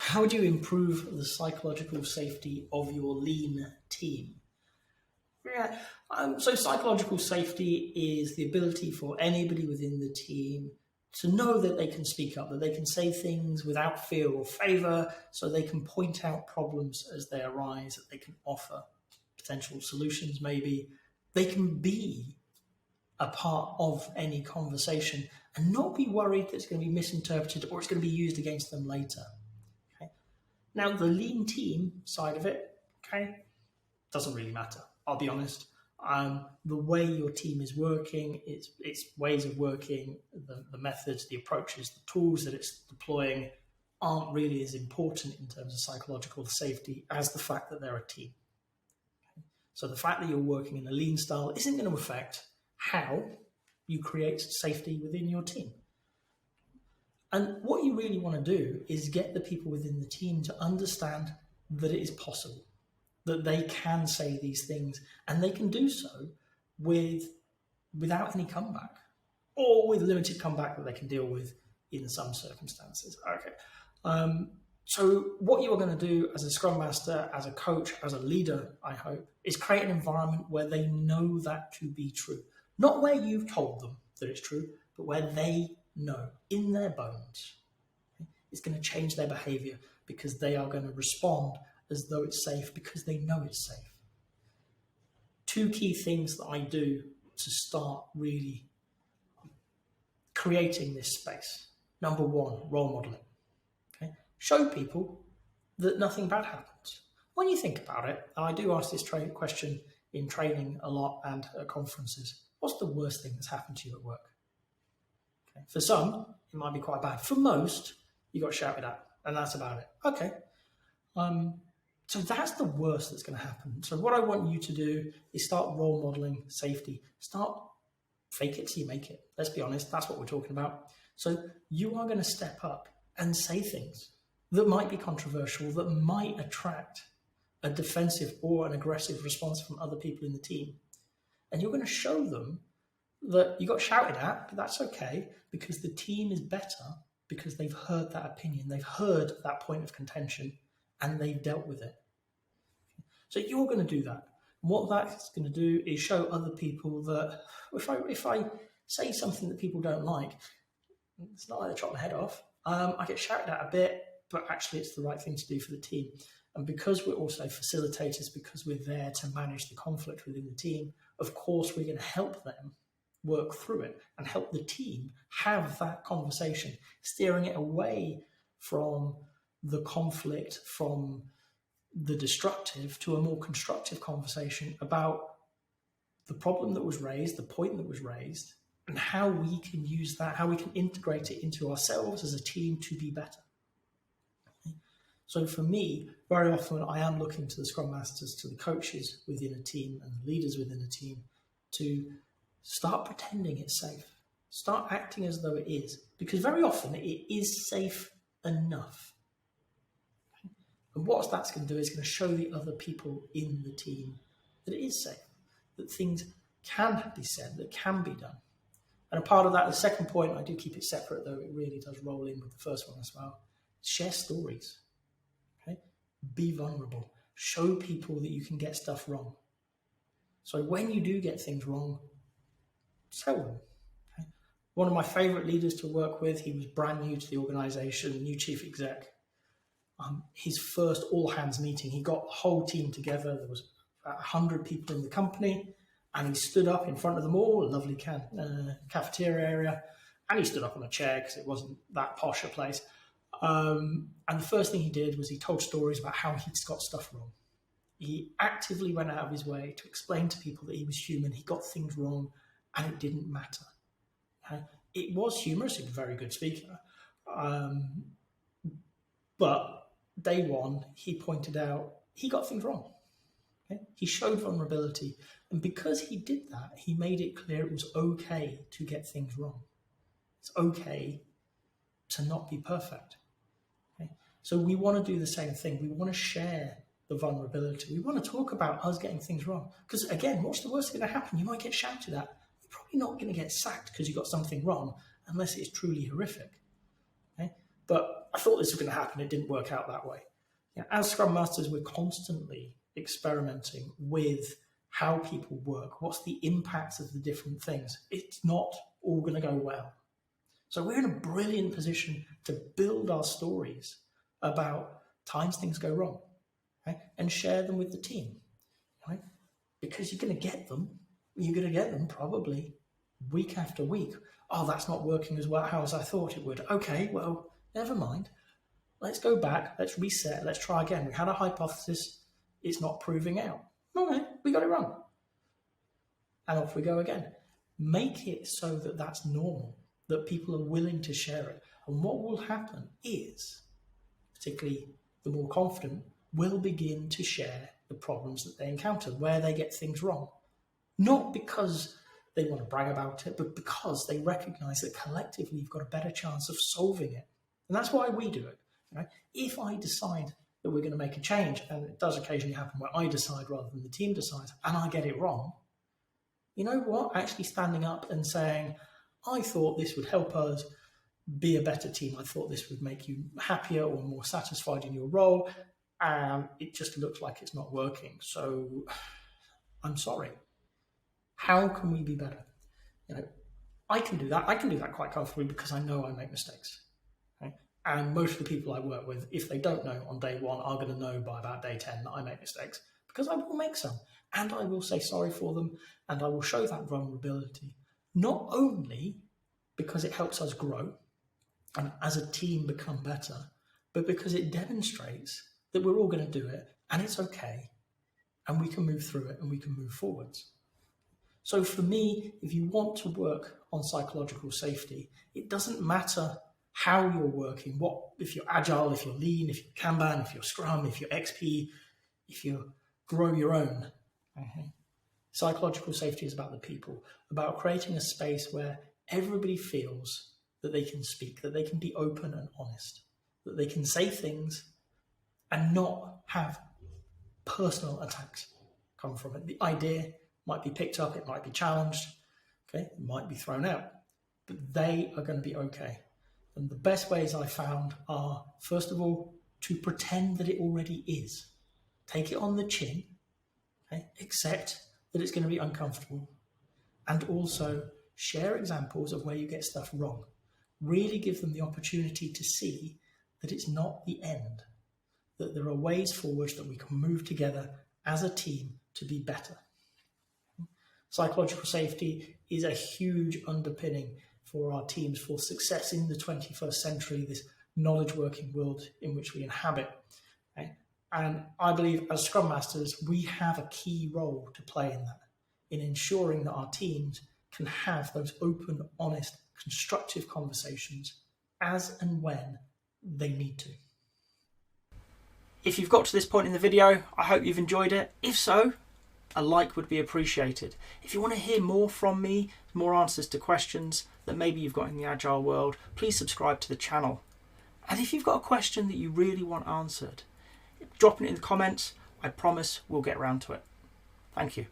How do you improve the psychological safety of your lean team? Yeah. So psychological safety is the ability for anybody within the team to know that they can speak up, that they can say things without fear or favor, so they can point out problems as they arise, that they can offer potential solutions maybe. They can be a part of any conversation and not be worried that it's going to be misinterpreted or it's going to be used against them later. Okay. Now, the lean team side of it, okay, doesn't really matter. I'll be honest. The way your team is working, its ways of working, the methods, the approaches, the tools that it's deploying aren't really as important in terms of psychological safety as the fact that they're a team. Okay. So the fact that you're working in a lean style isn't going to affect how you create safety within your team. And what you really want to do is get the people within the team to understand that it is possible, that they can say these things, and they can do so without any comeback, or with limited comeback that they can deal with in some circumstances. Okay. So what you are going to do as a Scrum Master, as a coach, as a leader, I hope, is create an environment where they know that to be true. Not where you've told them that it's true, but where they know in their bones. Okay? It's going to change their behavior because they are going to respond as though it's safe because they know it's safe. Two key things that I do to start really creating this space. Number one, role modeling. Okay? Show people that nothing bad happens. When you think about it, and I do ask this question in training a lot and at conferences, what's the worst thing that's happened to you at work? Okay. For some, it might be quite bad. For most, you got shouted at, and that's about it. Okay. So that's the worst that's going to happen. So what I want you to do is start role modeling safety. Start fake it till you make it. Let's be honest, that's what we're talking about. So you are going to step up and say things that might be controversial, that might attract a defensive or an aggressive response from other people in the team. And you're going to show them that you got shouted at, but that's okay, because the team is better because they've heard that opinion, they've heard that point of contention, and they've dealt with it. So you're going to do that. What that's going to do is show other people that if I say something that people don't like, it's not like they chop my head off. I get shouted at a bit, but actually it's the right thing to do for the team. And because we're also facilitators, because we're there to manage the conflict within the team, of course, we're going to help them work through it and help the team have that conversation, steering it away from the conflict, from the destructive to a more constructive conversation about the problem that was raised, the point that was raised, and how we can use that, how we can integrate it into ourselves as a team to be better. So for me, very often I am looking to the Scrum Masters, to the coaches within a team and the leaders within a team to start pretending it's safe. Start acting as though it is, because very often it is safe enough. And what that's going to do is going to show the other people in the team that it is safe, that things can be said, that can be done. And a part of that, the second point, I do keep it separate, though it really does roll in with the first one as well. Share stories. Okay? Be vulnerable. Show people that you can get stuff wrong. So when you do get things wrong, tell them. Okay? One of my favorite leaders to work with, he was brand new to the organization, new chief exec. His first all-hands meeting, he got the whole team together. There was about 100 people in the company, and he stood up in front of them all, a lovely cafeteria area, and he stood up on a chair because it wasn't that posh a place. And the first thing he did was he told stories about how he'd got stuff wrong. He actively went out of his way to explain to people that he was human, he got things wrong, and it didn't matter. It was humorous, he was a very good speaker. But day one, he pointed out he got things wrong. Okay? He showed vulnerability. And because he did that, he made it clear it was okay to get things wrong. It's okay to not be perfect. Okay? So we want to do the same thing. We want to share the vulnerability. We want to talk about us getting things wrong. Because again, what's the worst going to happen? You might get shouted at. You're probably not going to get sacked because you got something wrong, unless it's truly horrific. Okay? but I thought this was going to happen. It didn't work out that way. As Scrum Masters, we're constantly experimenting with how people work. What's the impact of the different things? It's not all going to go well. So we're in a brilliant position to build our stories about times things go wrong, right? And share them with the team, right? Because you're going to get them. You're going to get them probably week after week. Oh, that's not working as well as I thought it would. Okay, well, never mind. Let's go back. Let's reset. Let's try again. We had a hypothesis. It's not proving out. Okay, we got it wrong. And off we go again. Make it so that that's normal, that people are willing to share it. And what will happen is, particularly the more confident, will begin to share the problems that they encounter, where they get things wrong. Not because they want to brag about it, but because they recognize that collectively you've got a better chance of solving it. And that's why we do it. Right? If I decide that we're going to make a change, and it does occasionally happen where I decide rather than the team decides, and I get it wrong, you know what? Actually standing up and saying, I thought this would help us be a better team. I thought this would make you happier or more satisfied in your role, and it just looks like it's not working. So I'm sorry. How can we be better? I can do that. I can do that quite comfortably because I know I make mistakes. Okay? And most of the people I work with, if they don't know on day one, are going to know by about day 10 that I make mistakes, because I will make some, and I will say sorry for them, and I will show that vulnerability, not only because it helps us grow and as a team become better, but because it demonstrates that we're all going to do it and it's okay, and we can move through it and we can move forwards. So for me, if you want to work on psychological safety, it doesn't matter how you're working, if you're agile, if you're lean, if you're Kanban, if you're Scrum, if you're XP, if you grow your own. Okay. Psychological safety is about the people, about creating a space where everybody feels that they can speak, that they can be open and honest, that they can say things and not have personal attacks come from it. The idea might be picked up, it might be challenged, okay, it might be thrown out, but they are going to be okay. And the best ways I found are, first of all, to pretend that it already is. Take it on the chin, okay? Accept that it's going to be uncomfortable, and also share examples of where you get stuff wrong. Really give them the opportunity to see that it's not the end, that there are ways forward, that we can move together as a team to be better. Psychological safety is a huge underpinning for our teams for success in the 21st century, this knowledge working world in which we inhabit. Okay? And I believe as Scrum Masters, we have a key role to play in that, in ensuring that our teams can have those open, honest, constructive conversations as and when they need to. If you've got to this point in the video, I hope you've enjoyed it. If so, a like would be appreciated. If you want to hear more from me, more answers to questions that maybe you've got in the Agile world, please subscribe to the channel. And if you've got a question that you really want answered, drop it in the comments. I promise we'll get around to it. Thank you.